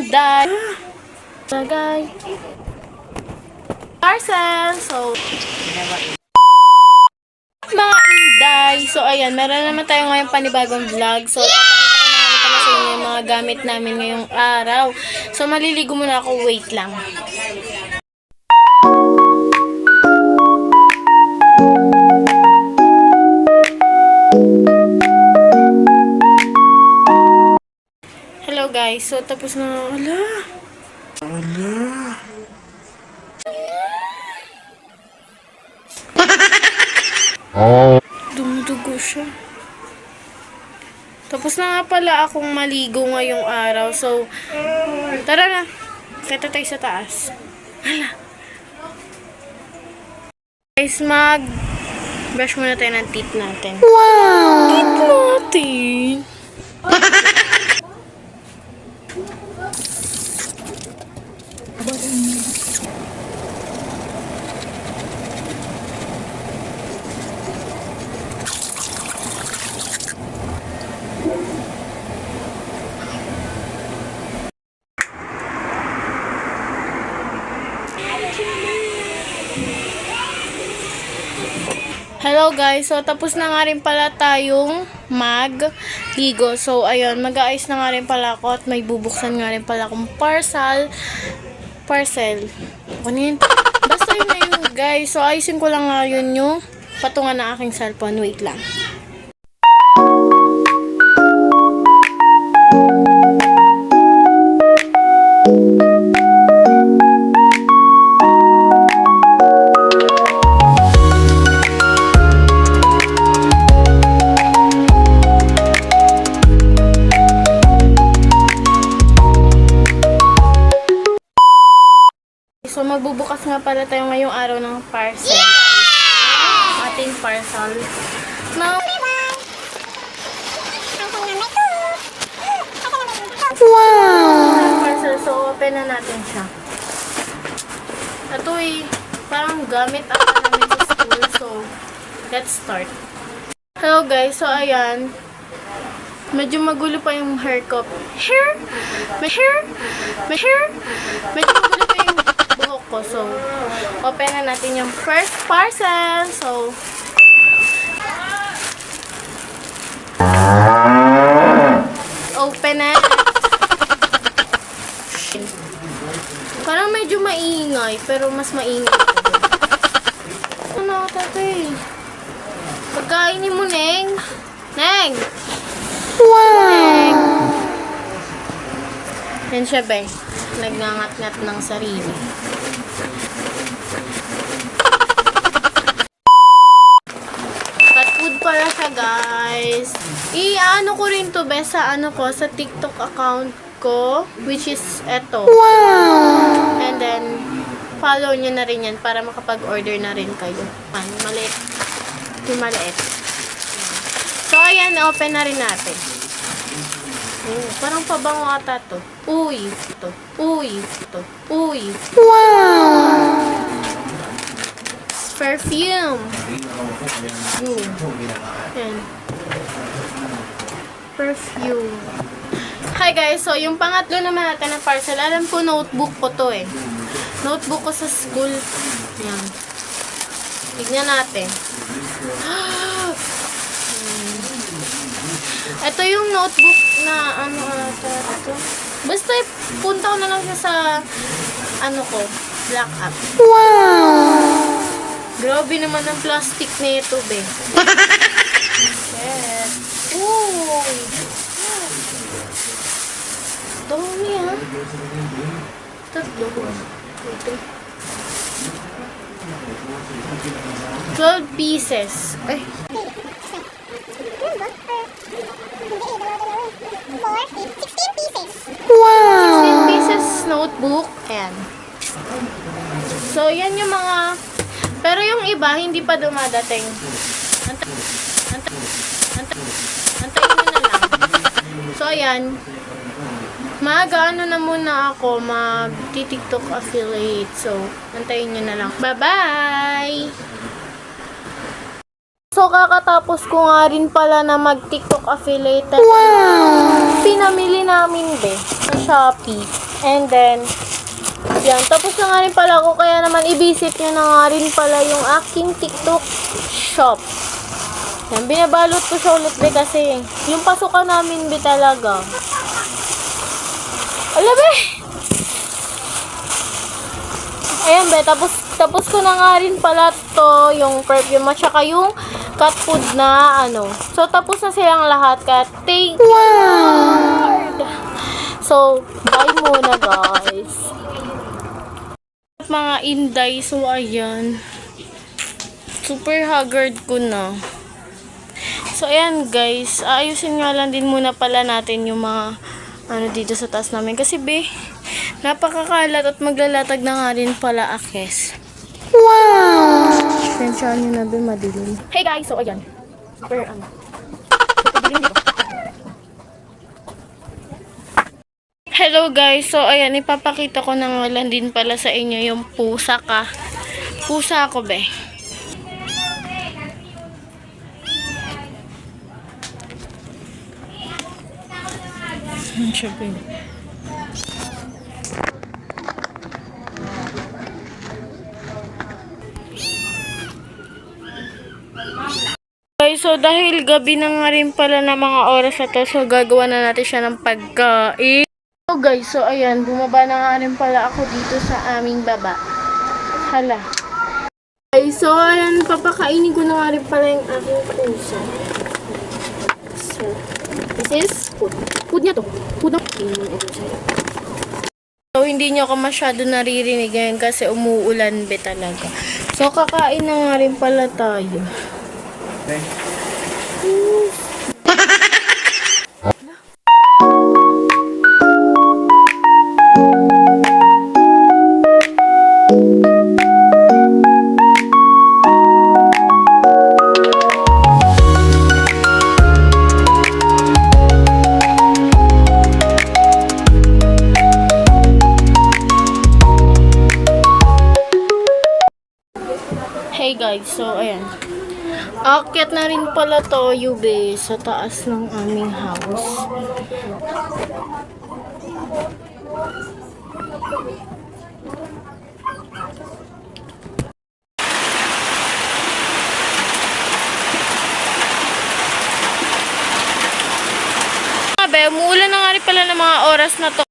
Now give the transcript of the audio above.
Inday. Lagay. Parcel. So, mga Inday. So, ayan. Meron naman tayo ngayong panibagong vlog. So, papakita ko naman pala sa inyo yung mga gamit namin ngayong araw. So, maliligo muna ako. Wait lang. Hello guys. So, tapos na. Dumudugo siya. Tapos na nga pala akong maligo ngayong araw. So, tara na. Kita tayo sa taas. Hala. Guys, brush muna tayo ng teeth natin. Wow! Teeth natin. Hello guys, so tapos na nga rin pala tayong magligo. So ayun, mag-aayos na nga rin pala ako at may bubuksan nga rin pala akong parcel. Ano yun? Basta yun na yun guys. So ayusin ko lang nga yun yung patungan ng aking cellphone. Wait lang. So, magbubukas nga pala tayo ngayong araw ng parcel. Ating parcel. Now, wow! Parcel. So, open na natin siya. Ito parang gamit ako namin sa school. So, let's start. Hello guys. So, ayan. Medyo magulo pa yung hair ko. Medyo magulo pa yung buhok ko. So, open na natin yung first parcel. So, open na. Parang medyo maingay, pero mas maingay ito. Ano, tatay? Pagkainin mo, Neng. Neng! Wow! Neng! Yan siya, be. Nagngangat-ngat ng sarili. Cat food para siya, guys. I-ano ko rin to, be, sa sa TikTok account ko, which is eto. Wow! And then, follow nyo na rin yan para makapag-order na rin kayo. Maliit. Yung maliit. So, ayan, open na rin natin. Parang pabango ata to. Uy. Wow! Perfume. Yan. Perfume. Hi guys, so yung pangatlo naman natin na parcel, alam ko notebook ko to Notebook ko sa school. Yan. Tignan natin. Ito yung notebook na ito. Basta punta ko na lang siya sa black app. Wow! Grabe naman ang plastic na ito, be. Yes. Uy! Dami, ha? Tatlo. 12 pieces. Ay. 16 pieces. Wow! 16 pieces notebook. Ayan. So, yan yung mga... Pero yung iba, hindi pa dumadating. Antayin mo na lang. So, ayan. Mag-ano na muna ako, mag-TikTok affiliate. So, antayin nyo na lang. Bye-bye! So, kakatapos ko nga rin pala na mag-TikTok affiliated. Pinamili namin, sa Shopee. And then, yan. Tapos na nga rin pala ako. Kaya naman, i-visit nyo na nga rin pala yung aking TikTok shop. Yan. Binabalot ko siya ulit, kasi yung pasukan namin, talaga. Alam, ayan, tapos ko na nga rin pala to, yung perfume at saka yung cat food na So, tapos na silang lahat. Kaya, thank you, Lord. So, bye muna, guys. Mga inday, so, ayan. Super haggard ko na. So, ayan, guys. Ayusin nga lang din muna pala natin yung mga, dito sa taas namin. Kasi, napakakalat at maglalatag na nga rin pala akes. Tensyon nyo na, madilim. Hey guys, so ayan. Super, madilim dito. Hello guys, so ayan, ipapakita ko na nga lang din pala sa inyo yung pusa ko, Siyempre. Okay, so dahil gabi na nga rin pala na mga oras na to, so gagawa na natin siya ng pagkain. So guys, so ayan, bumaba na nga rin pala ako dito sa aming baba. Hala. Okay, so ayan, papakainin ko na nga rin pala yung aking puso. So, this is food. Food niya to. Food na. So, hindi nyo ako masyado naririnig ngayon kasi umuulan talaga. So, kakain na nga rin pala tayo. Okay. Hey guys, so ayan. Aakyat na rin pala to, Yube, sa taas ng aming house. Umuulan na nga rin pala ng mga oras na to.